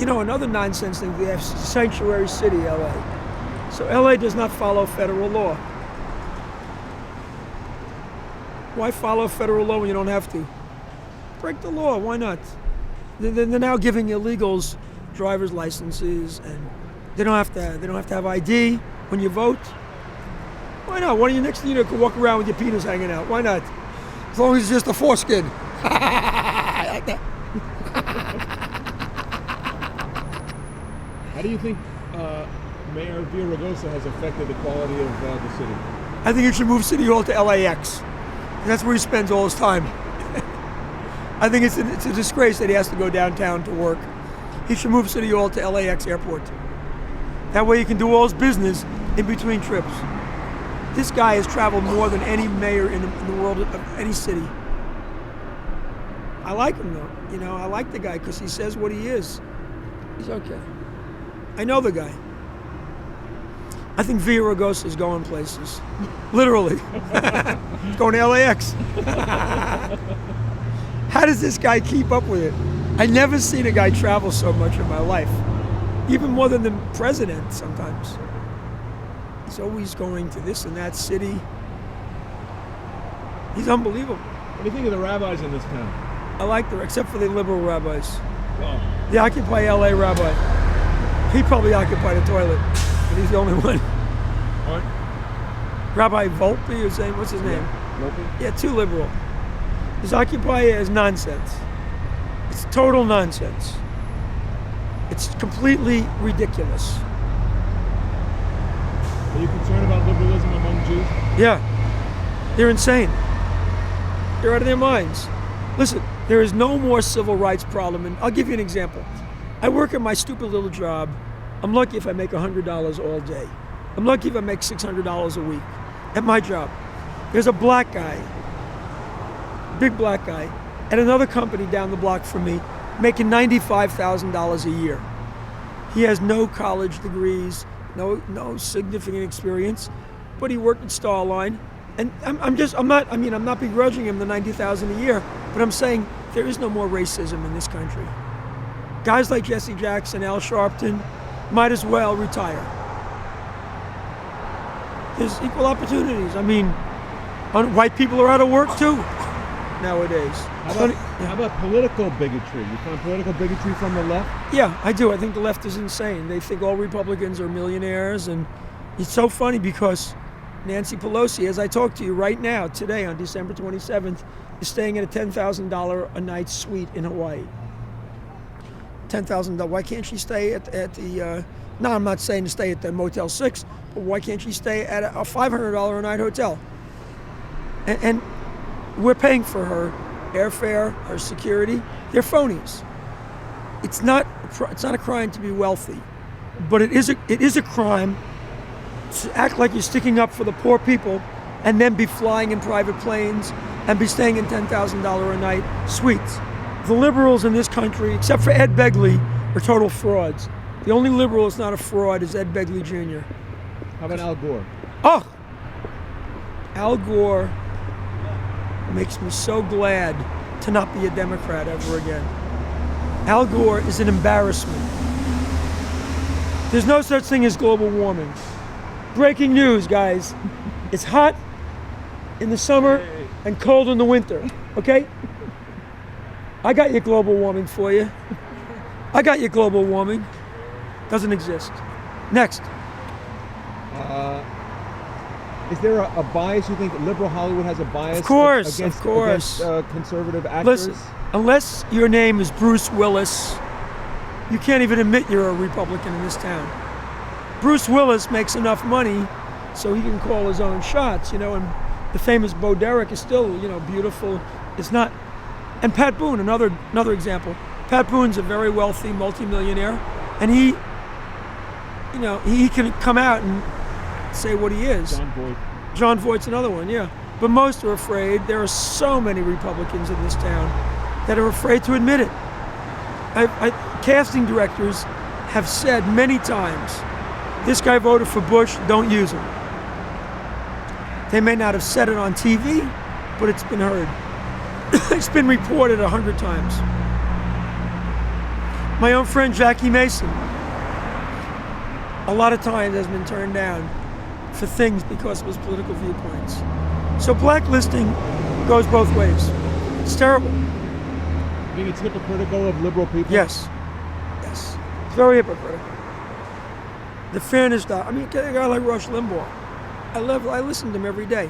another nonsense thing, they have sanctuary city, LA. So LA does not follow federal law. Why follow federal law when you don't have to? Break the law, why not? They're now giving illegals driver's licenses, and they don't have to have ID when you vote. Why not? One of you next to you could walk around with your penis hanging out. Why not? As long as it's just a foreskin. I like that. How do you think Mayor Villaraigosa has affected the quality of the city? I think he should move City Hall to LAX. That's where he spends all his time. I think it's a disgrace that he has to go downtown to work. He should move City Hall to LAX airport. That way he can do all his business in between trips. This guy has traveled more than any mayor in the world of any city. I like him though. I like the guy because he says what he is. He's okay. I know the guy. I think Villaraigosa is going places. Literally. He's going to LAX. How does this guy keep up with it? I never seen a guy travel so much in my life. Even more than the president sometimes. He's always going to this and that city. He's unbelievable. What do you think of the rabbis in this town? I like them, except for the liberal rabbis. Well, The Occupy LA rabbi. He probably occupied a toilet, but he's the only one. what? Rabbi Volpe, what's his name? Local? Yeah, too liberal. His Occupy is nonsense. It's total nonsense. It's completely ridiculous. Are you concerned about liberalism among Jews? Yeah, they're insane. They're out of their minds. Listen, there is no more civil rights problem, and I'll give you an example. I work at my stupid little job. I'm lucky if I make $100 all day. I'm lucky if I make $600 a week at my job. There's a black guy, big black guy, at another company down the block from me, making $95,000 a year. He has no college degrees, no significant experience, but he worked at Starline. And I'm not begrudging him the $90,000 a year, but I'm saying there is no more racism in this country. Guys like Jesse Jackson, Al Sharpton, might as well retire. There's equal opportunities. White people are out of work too nowadays. How about political bigotry? You find political bigotry from the left? Yeah, I do. I think the left is insane. They think all Republicans are millionaires, and it's so funny because Nancy Pelosi, as I talk to you right now, today on December 27th, is staying in a $10,000 a night suite in Hawaii. $10,000. Why can't she stay at the? No, I'm not saying to stay at the Motel 6, but why can't she stay at a $500 a night hotel? And we're paying for her airfare, her security. They're phonies. It's not a crime to be wealthy, but it is a crime to act like you're sticking up for the poor people and then be flying in private planes and be staying in $10,000 a night suites. The liberals in this country, except for Ed Begley, are total frauds. The only liberal that's not a fraud is Ed Begley Jr. How about Al Gore? Oh! Al Gore makes me so glad to not be a Democrat ever again. Al Gore is an embarrassment. There's no such thing as global warming. Breaking news, guys. It's hot in the summer and cold in the winter, okay? I got your global warming for you. I got your global warming. Doesn't exist. Next. Is there a bias? You think liberal Hollywood has a bias against conservative actors? Listen, unless your name is Bruce Willis, you can't even admit you're a Republican in this town. Bruce Willis makes enough money so he can call his own shots, and the famous Bo Derek is still, beautiful. It's not. And Pat Boone, another example. Pat Boone's a very wealthy multimillionaire, and he can come out and say what he is. John Voight's another one, yeah. But most are afraid. There are so many Republicans in this town that are afraid to admit it. Casting directors have said many times, this guy voted for Bush, don't use him. They may not have said it on TV, but it's been heard. It's been reported 100 times. My own friend Jackie Mason, a lot of times has been turned down for things because of his political viewpoints. So blacklisting goes both ways. It's terrible. You think it's hypocritical of liberal people? Yes. Yes. It's very hypocritical. The fairness I mean, a guy like Rush Limbaugh, I listen to him every day.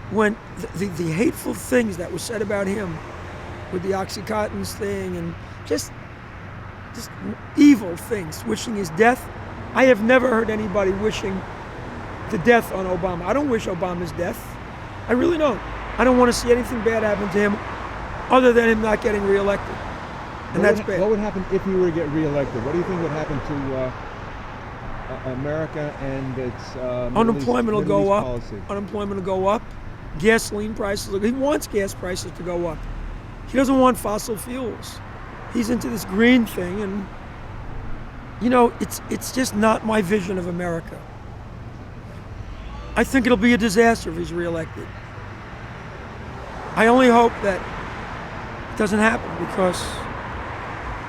When the hateful things that were said about him with the Oxycontins thing and just evil things, wishing his death. I have never heard anybody wishing the death on Obama. I don't wish Obama's death. I really don't. I don't want to see anything bad happen to him other than him not getting reelected. And that's bad. What would happen if he were to get reelected? What do you think would happen to America and its unemployment will go up. Policy? Unemployment will go up. Gasoline prices he wants gas prices to go up. He doesn't want fossil fuels. He's into this green thing, and you know, it's just not my vision of America. I think it'll be a disaster if he's reelected. I only hope that it doesn't happen because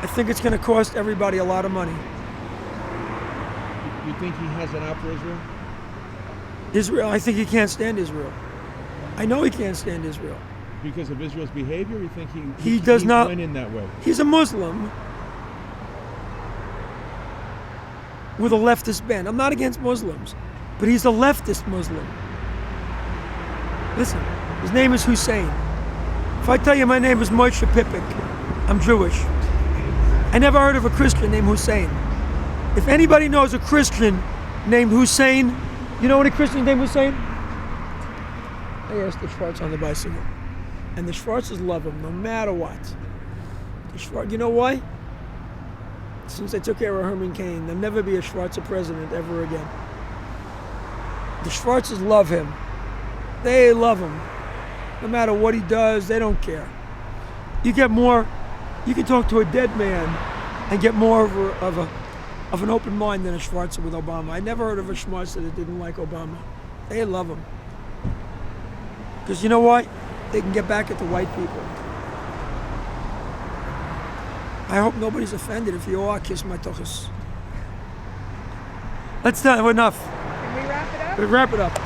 I think it's going to cost everybody a lot of money. You think he has it out for Israel? Israel, I think he can't stand Israel. I know he can't stand Israel. Because of Israel's behavior? You think he does not went in that way? He's a Muslim with a leftist bent. I'm not against Muslims, but he's a leftist Muslim. Listen, his name is Hussein. If I tell you my name is Moshe Pipik, I'm Jewish. I never heard of a Christian named Hussein. If anybody knows a Christian named Hussein, you know any Christians named Hussein? I asked the Schwartz on the bicycle. And the Schwartzes love him no matter what. You know why? Since they took care of Herman Cain, there'll never be a Schwarzer president ever again. The Schwartzes love him. They love him. No matter what he does, they don't care. You can talk to a dead man and get more of an open mind than a Schwarzer with Obama. I never heard of a Schwarzer that didn't like Obama. They love him. Because you know why? They can get back at the white people. I hope nobody's offended. If you are, kiss my tochus. That's done. Enough. Can we wrap it up? We wrap it up.